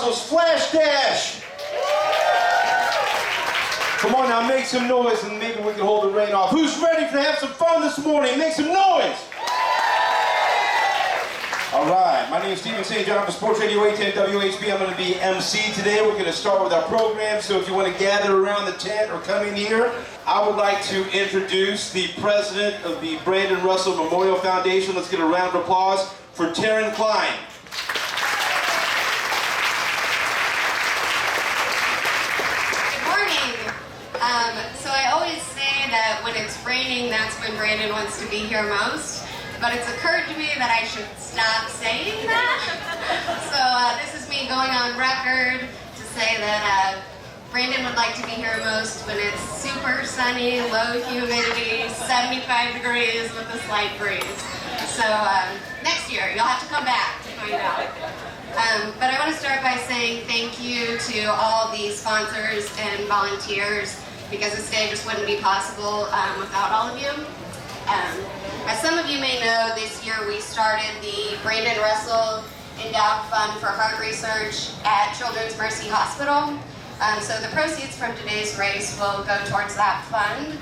Russell's Flash Dash. Come on now, make some noise and maybe we can hold the rain off. Who's ready to have some fun this morning? Make some noise. All right, my name is Stephen St. John from Sports Radio 810 WHB. I'm going to be MC today. We're going to start with our program, so if you want to gather around the tent or come in here, I would like to introduce the president of the Brandon Russell Memorial Foundation. Let's get a round of applause for Taryn Klein. Good morning. So I always say that when it's raining, that's when Brandon wants to be here most. But it's occurred to me that I should stop saying that. So this is me going on record to say that Brandon would like to be here most when it's super sunny, low humidity, 75 degrees with a slight breeze. So next year, you'll have to come back to find out. But I want to start by saying thank you to all the sponsors and volunteers, because this day just wouldn't be possible without all of you. As some of you may know, this year we started the Brandon Russell Endowed Fund for Heart Research at Children's Mercy Hospital. So the proceeds from today's race will go towards that fund.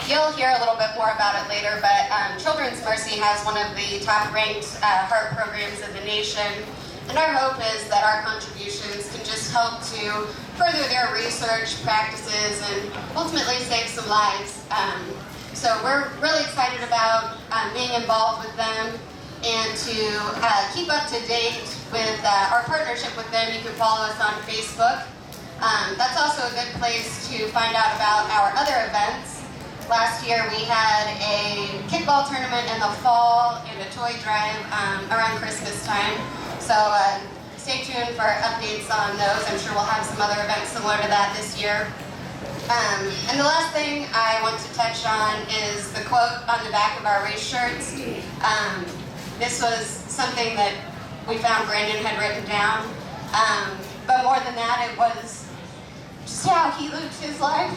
You'll hear a little bit more about it later, but Children's Mercy has one of the top-ranked heart programs in the nation. And our hope is that our contributions can just help to further their research practices and ultimately save some lives. So we're really excited about being involved with them, and to keep up to date with our partnership with them, you can follow us on Facebook. That's also a good place to find out about our other events. Last year we had a kickball tournament in the fall and a toy drive around Christmas time. So stay tuned for updates on those. I'm sure we'll have some other events similar to that this year. And the last thing I want to touch on is the quote on the back of our race shirts. This was something that we found Brandon had written down. But more than that, it was just how he lived his life.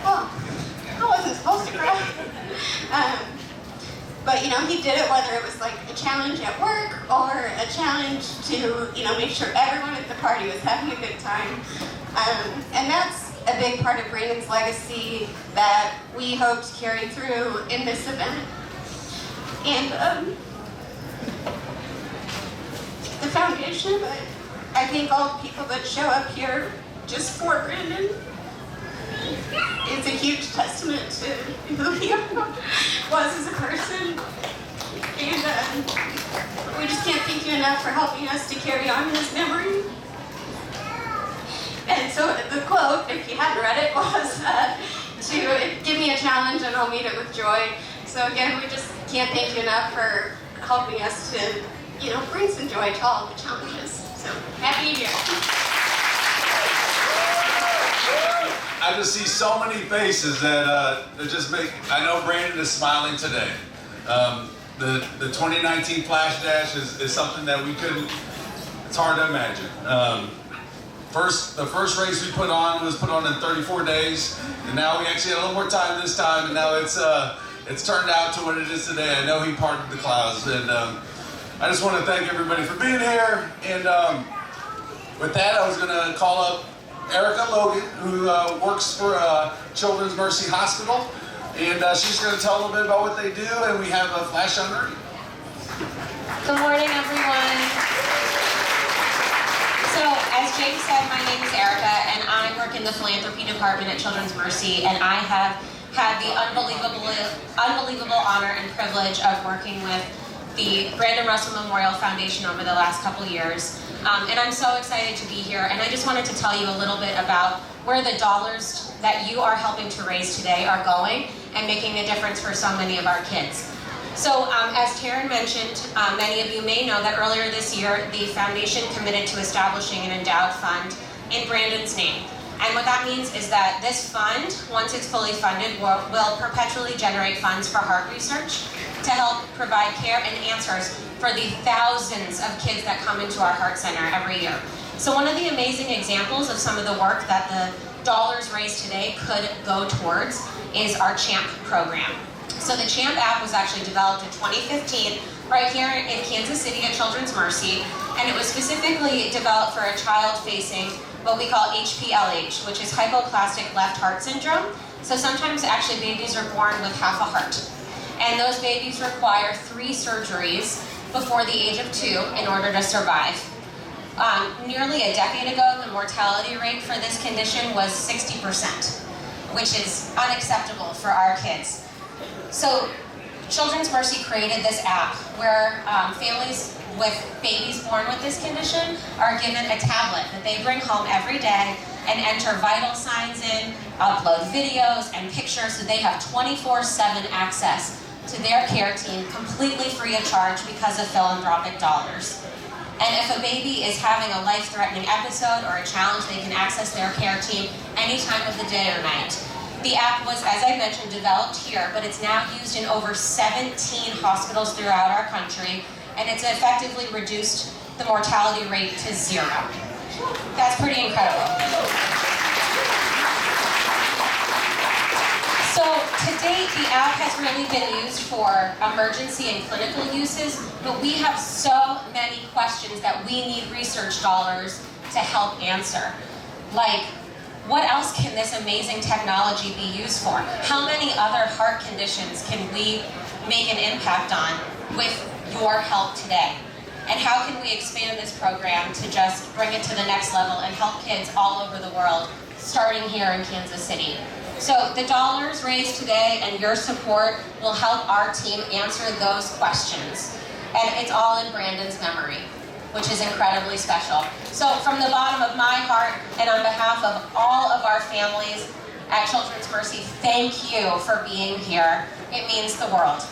Well, I wasn't supposed to cry. But, you know, he did it whether it was like a challenge at work or a challenge to, you know, make sure everyone at the party was having a good time. And that's a big part of Brandon's legacy that we hope to carry through in this event. And the foundation, but I think all the people that show up here just for Brandon, it's a huge testament to who he was as a person, and we just can't thank you enough for helping us to carry on his memory. And so the quote, if you hadn't read it, was to give me a challenge and I'll meet it with joy. So again, we just can't thank you enough for helping us to, you know, bring some joy to all the challenges. So happy New Year. I just see so many faces that just make, I know Brandon is smiling today. The 2019 Flash Dash is something that we couldn't, it's hard to imagine. The first race we put on was put on in 34 days, and now we actually had a little more time this time, and now it's turned out to what it is today. I know he parted the clouds, and I just want to thank everybody for being here. And with that, I was going to call up Erica Logan, who works for Children's Mercy Hospital, and she's going to tell a little bit about what they do, and we have a flash on her. Good morning, everyone. So, as James said, my name is Erica, and I work in the philanthropy department at Children's Mercy, and I have had the unbelievable honor and privilege of working with the Brandon Russell Memorial Foundation over the last couple years. And I'm so excited to be here, and I just wanted to tell you a little bit about where the dollars that you are helping to raise today are going and making a difference for so many of our kids. So as Taryn mentioned, many of you may know that earlier this year, the foundation committed to establishing an endowed fund in Brandon's name. And what that means is that this fund, once it's fully funded, will perpetually generate funds for heart research to help provide care and answers for the thousands of kids that come into our heart center every year. So one of the amazing examples of some of the work that the dollars raised today could go towards is our CHAMP program. So the CHAMP app was actually developed in 2015 right here in Kansas City at Children's Mercy, and it was specifically developed for a child facing what we call HPLH, which is hypoplastic left heart syndrome. So sometimes actually babies are born with half a heart. And those babies require 3 surgeries before the age of 2 in order to survive. Nearly a decade ago, the mortality rate for this condition was 60%, which is unacceptable for our kids. So Children's Mercy created this app where families with babies born with this condition are given a tablet that they bring home every day and enter vital signs in, upload videos and pictures, so they have 24/7 access to their care team completely free of charge because of philanthropic dollars. And if a baby is having a life-threatening episode or a challenge, they can access their care team any time of the day or night. The app was, as I mentioned, developed here, but it's now used in over 17 hospitals throughout our country, and it's effectively reduced the mortality rate to 0. That's pretty incredible. So to date, the app has really been used for emergency and clinical uses, but we have so many questions that we need research dollars to help answer. Like, what else can this amazing technology be used for? How many other heart conditions can we make an impact on with your help today? And how can we expand this program to just bring it to the next level and help kids all over the world, starting here in Kansas City? So the dollars raised today and your support will help our team answer those questions. And it's all in Brandon's memory, which is incredibly special. So from the bottom of my heart and on behalf of all of our families at Children's Mercy, thank you for being here. It means the world.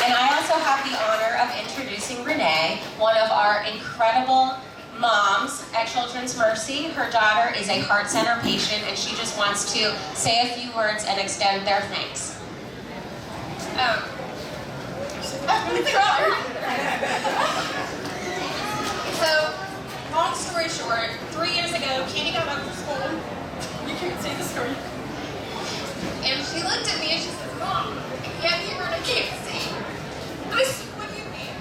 And I also have the honor of introducing Renee, one of our incredible moms at Children's Mercy. Her daughter is a heart center patient, and she just wants to say a few words and extend their thanks. So, long story short, 3 years ago, Katie got back from school. You can't see the story. And she looked at me and she said, "Mom, I can't get rid of Casey." I said, "What do you mean?"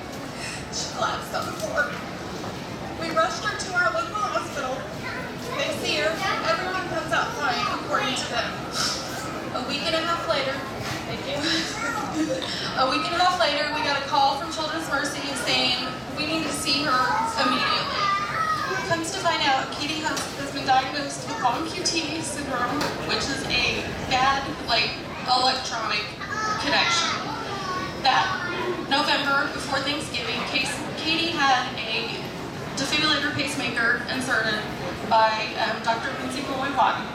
She collapsed on the floor. We rushed her to our local hospital. They see her. Everyone comes out fine, according to them. A week and a half later, thank you. A week and a half later, we got a call from Children's Mercy saying we need to see her immediately. Comes to find out, Katie has been diagnosed with long QT syndrome, which is a bad, electronic connection. That November, before Thanksgiving, Katie had a defibrillator pacemaker inserted by Dr. Lindsay Roy-Watton.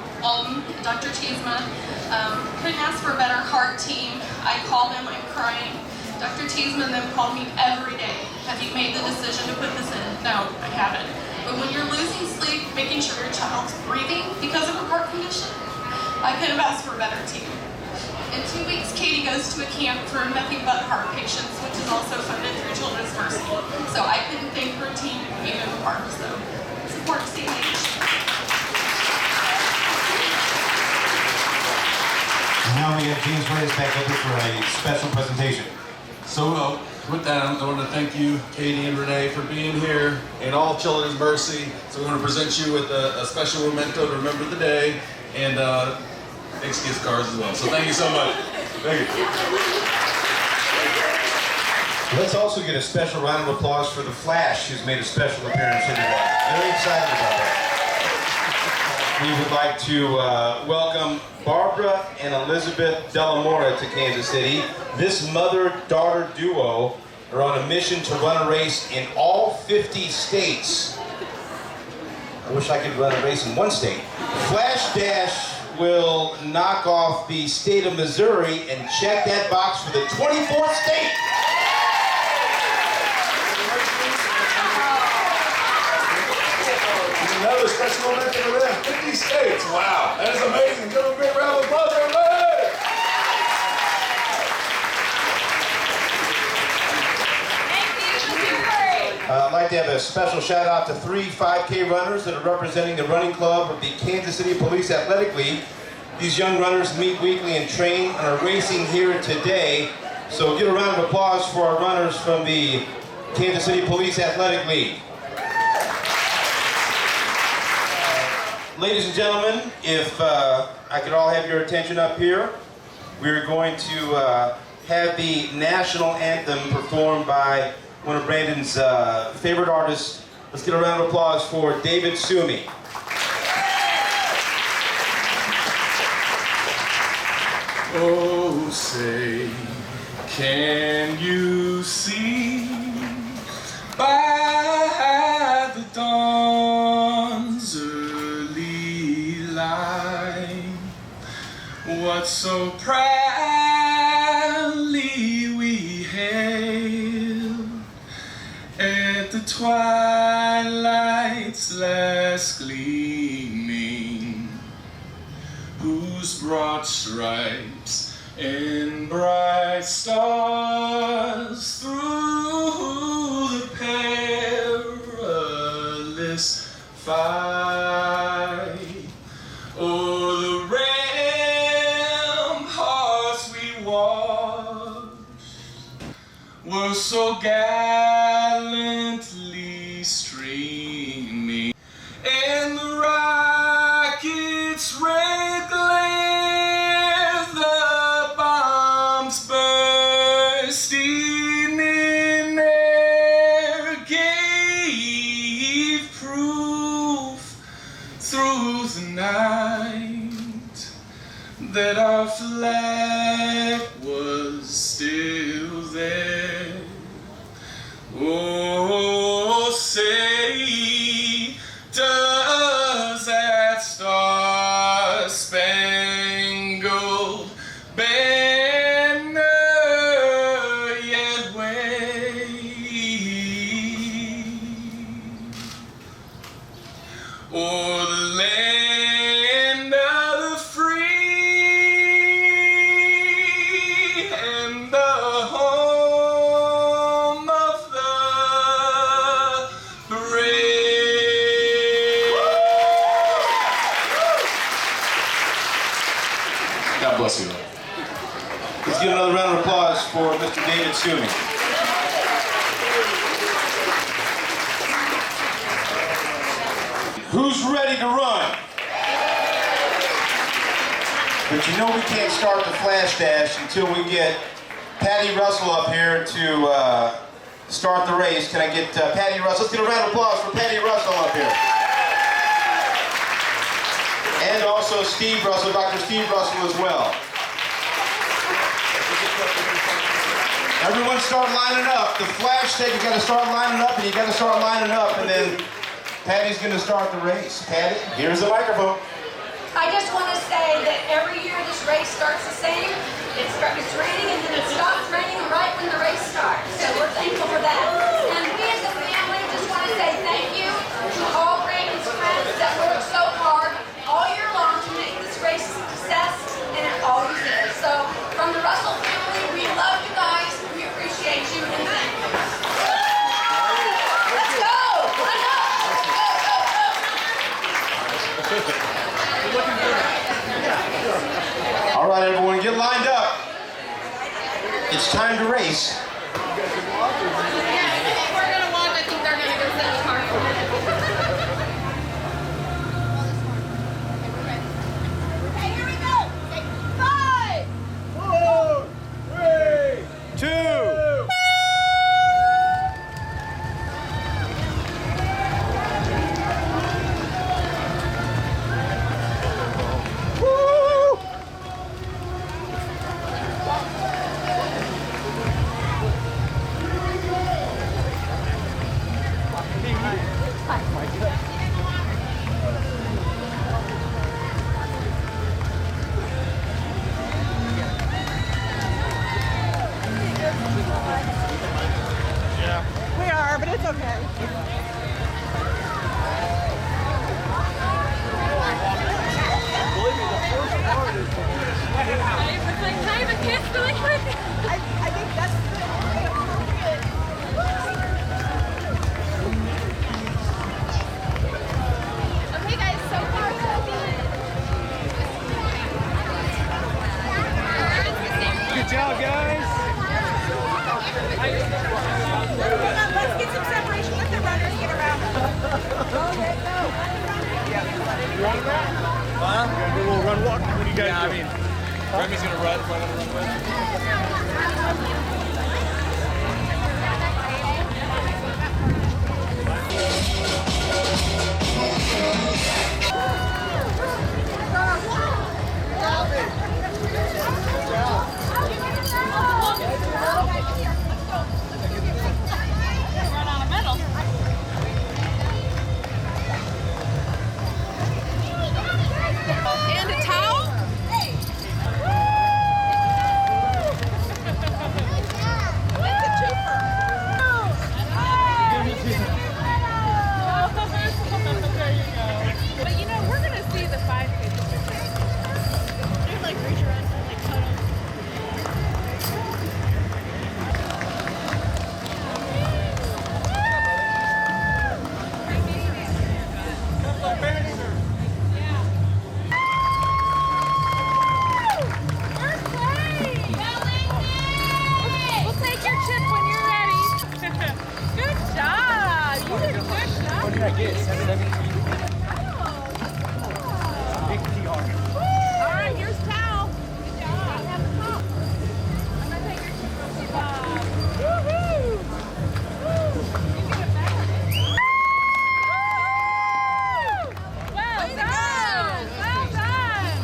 Dr. Cheesema couldn't ask for a better heart team. I called him, I'm crying. Dr. Cheesema then called me every day. "Have you made the decision to put this in?" "No, I haven't." But when you're losing sleep, making sure your child's breathing because of a heart condition, I could have asked for a better team. In 2 weeks, Katie goes to a camp for nothing but heart patients, which is also funded through Children's Mercy. So I couldn't thank her team even more. So support CMH. And now we have James Reyes back up here for a special presentation. So with that, I want to thank you, Katie and Renee, for being here, and all Children's Mercy. So we're going to present you with a special memento to remember the day, and thanks gift cards as well. So thank you so much. Thank you. Let's also get a special round of applause for the Flash, who's made a special appearance here today. Very excited about that. We would like to welcome Barbara and Elizabeth Delamora to Kansas City. This mother-daughter duo are on a mission to run a race in all 50 states. I wish I could run a race in one state. Flash Dash will knock off the state of Missouri and check that box for the 24th state. Another special memento for them. 50 states. Wow, that is amazing. Give them a big round of applause, everybody. Thank you. I'd like to have a special shout out to 3 5K runners that are representing the running club of the Kansas City Police Athletic League. These young runners meet weekly and train and are racing here today. So give a round of applause for our runners from the Kansas City Police Athletic League. Ladies and gentlemen, if I could all have your attention up here, we're going to have the national anthem performed by one of Brandon's favorite artists. Let's get a round of applause for David Sumi. Oh, say, can you see by the dawn's early light what so proudly we hailed at the twilight's last gleaming, whose broad stripes and bright stars through the perilous fight o'er the ramparts we watched were so gallantly streaming, and the rockets' red glare, the bombs bursting in air, gave proof through the night that our flag was still there. Oh, say, does that star-spangled banner yet wave o'er the land of the free and the home of the brave? God bless you. Let's give another round of applause for Mr. David Sumi. Who's ready to run? But you know we can't start the flash dash until we get Patty Russell up here to start the race. Can I get Patty Russell? Let's get a round of applause for Patty Russell up here. And also Steve Russell, Dr. Steve Russell as well. Everyone start lining up. The flash thing, you got to start lining up, and you got to start lining up, and then Patty's going to start the race. Patty, here's the microphone. I just want to say that every year this race starts the same. It's raining and then it stops raining right when the race starts. So we're thankful for that. And we as a family just want to say thank you to all Brandon's friends that worked so hard all year long to make this race a success, and it always is. So from the Russell family, we love you guys. We appreciate you and thank you. Let's go! Line up! Go, go, go! All right, everyone, get lined up. It's time to race. Yeah, I think we're gonna walk. I think they're gonna go set the car. Okay, here we go. Okay, 5, 4, 3, 2. We are, but it's okay. Can I have a kiss really quick? I think that's appropriate. schedule. Yeah, I mean, Remy's gonna run with And a towel? That's a twofer. There you go. But you know, we're gonna see the 5K. You like reach around and like cut them. We'll take your chip when you're ready. Good job. You did a good job. What did I get? 773? Big PR. All right, here's towel. Good job. Have a cup. I'm gonna take your chip from Bob. Woohoo! Woo! You get it back. Well done. Well done.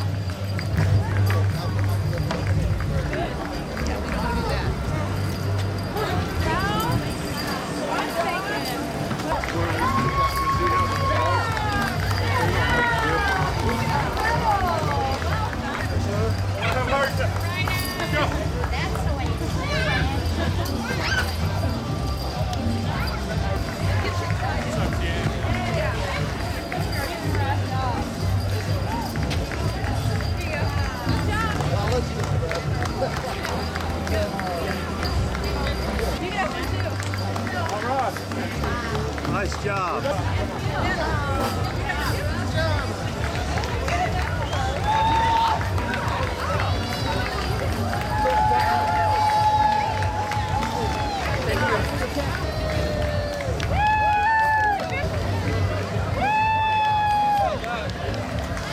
Nice job.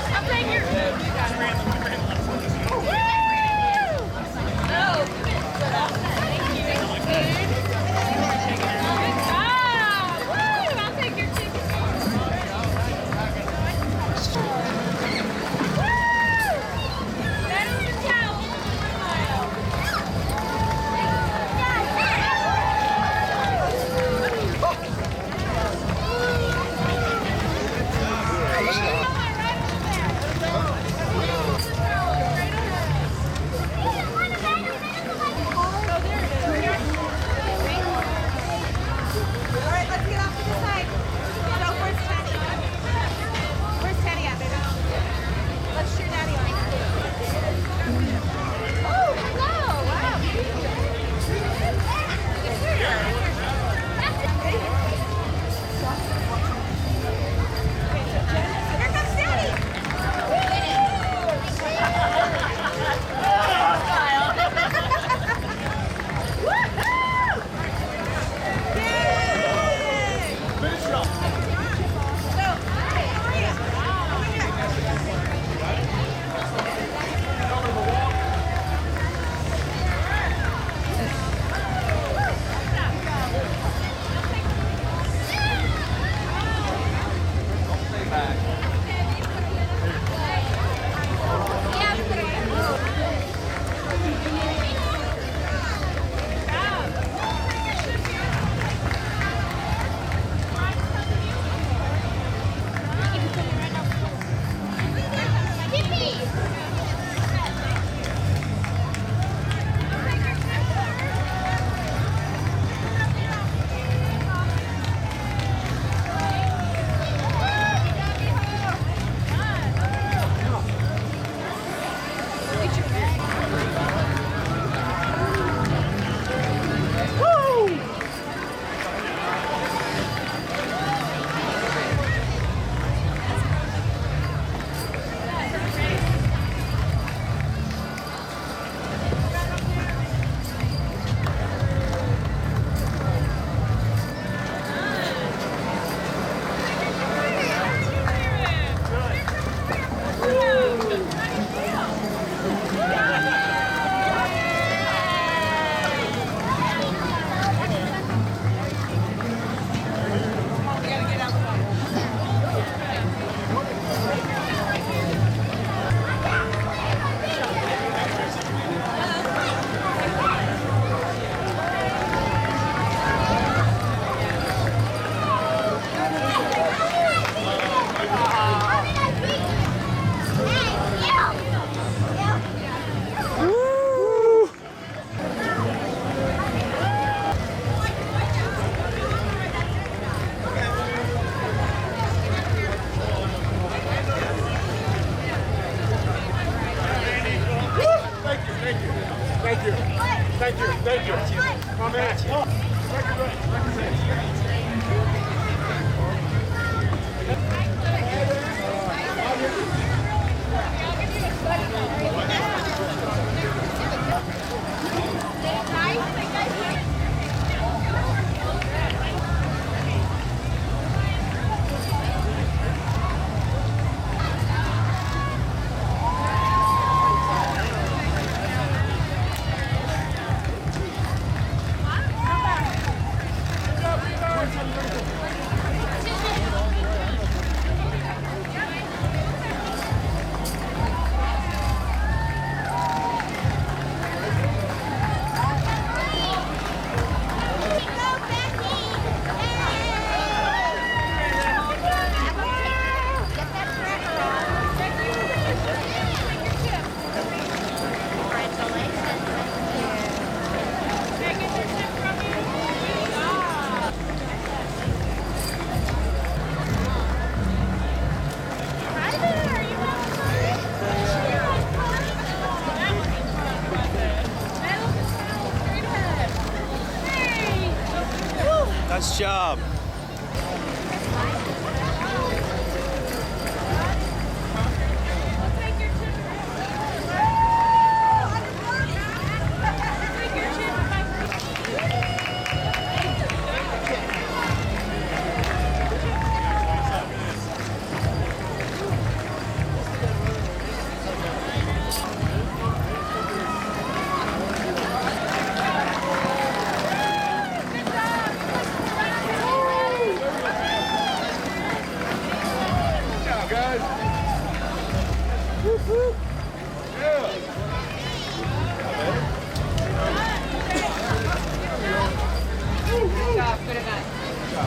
I'll take your Good job! Woo! I'll take your ticket. Thank you. Thank you. Thank you. My man. Nice job.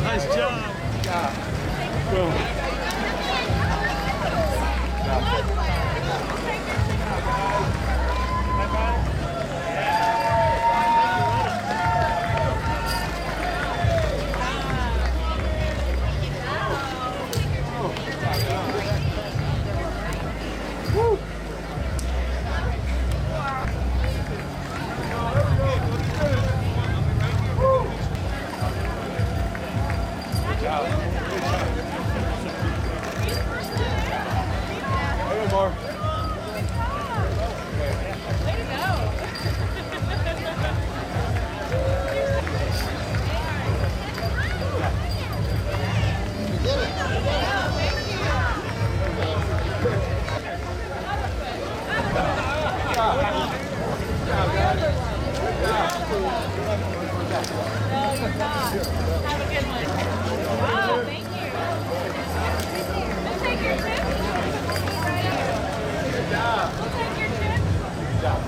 Nice job. Have a good one. Wow, thank you. We'll take your tip. Good job. We'll take your tip. Good job.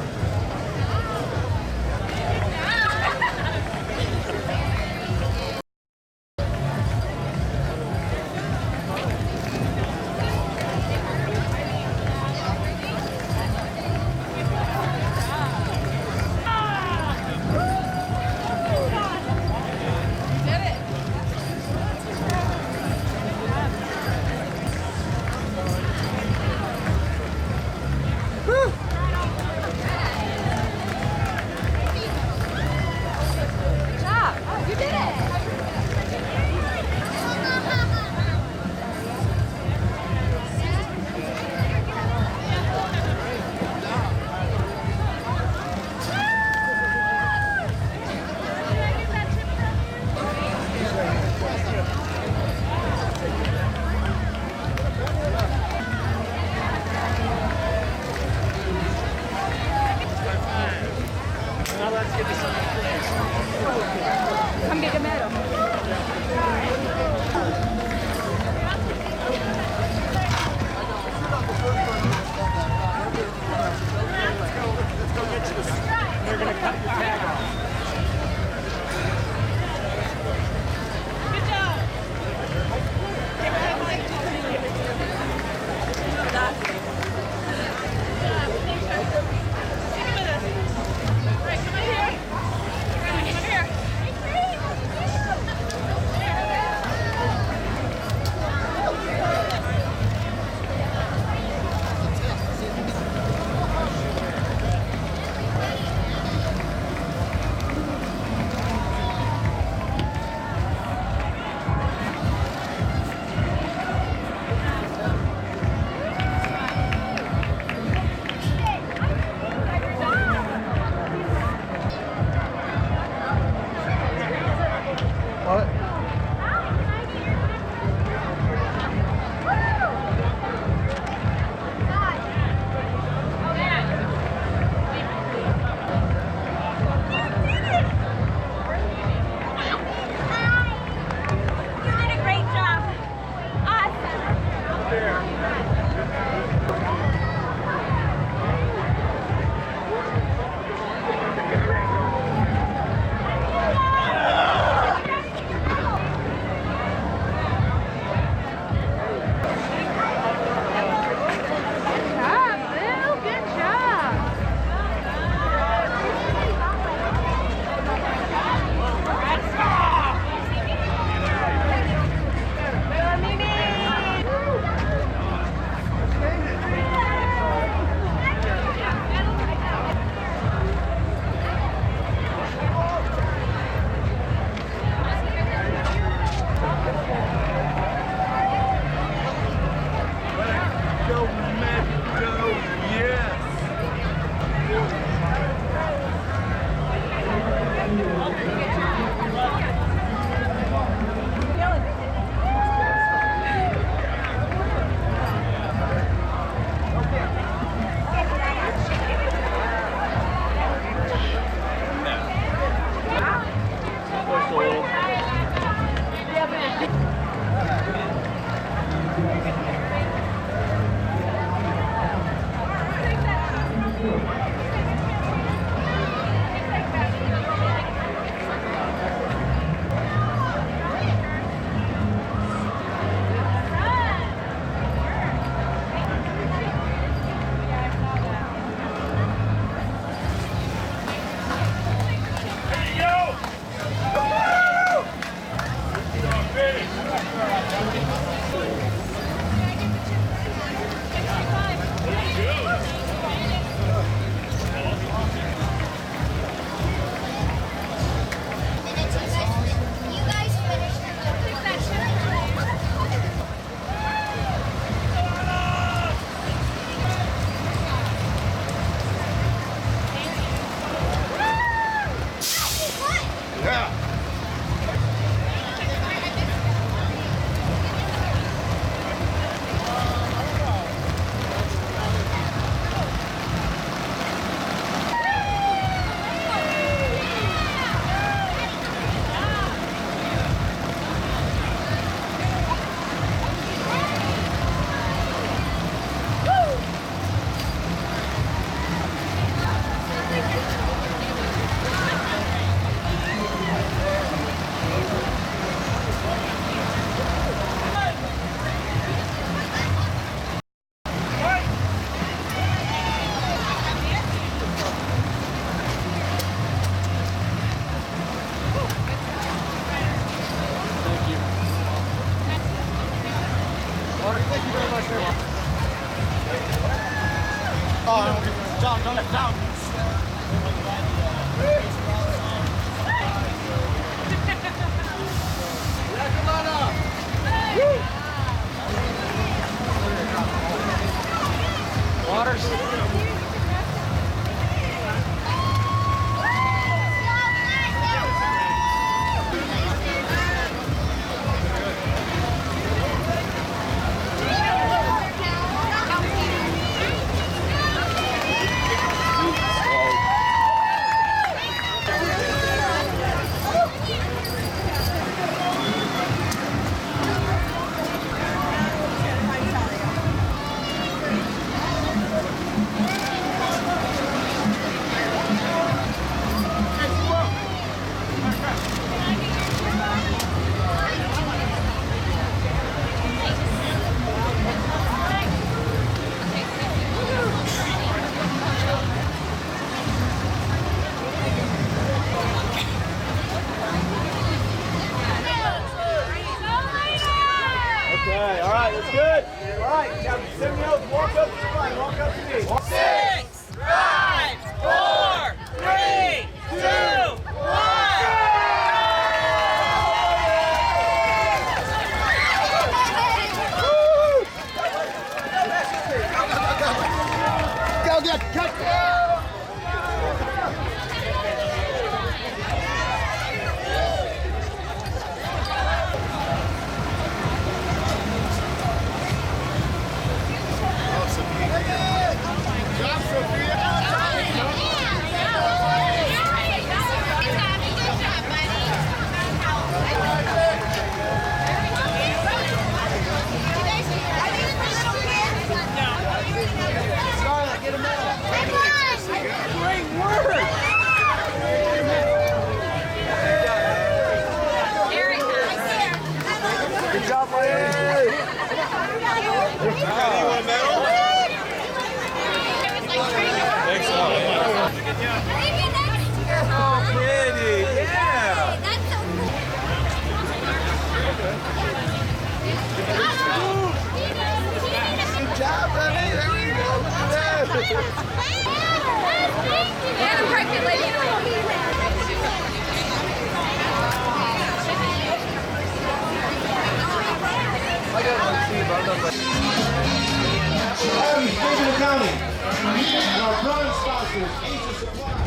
Come get a medal. They're going to cut your tag off. Good job. John, don't let down. Okay, all right, that's good. All right, now 7-year-olds, walk up to the line, walk up to me. 6, 5, 4, 3, 2, 1. Go get cut. Good job, buddy. Thanks a lot. Oh, pretty. Yeah. That's so cool. Good job, buddy. There we go. Look at that. And a pregnant lady. I got one too, but I'm not Abby's Vision Accounting. And our bronze sponsors, Ace of Supply.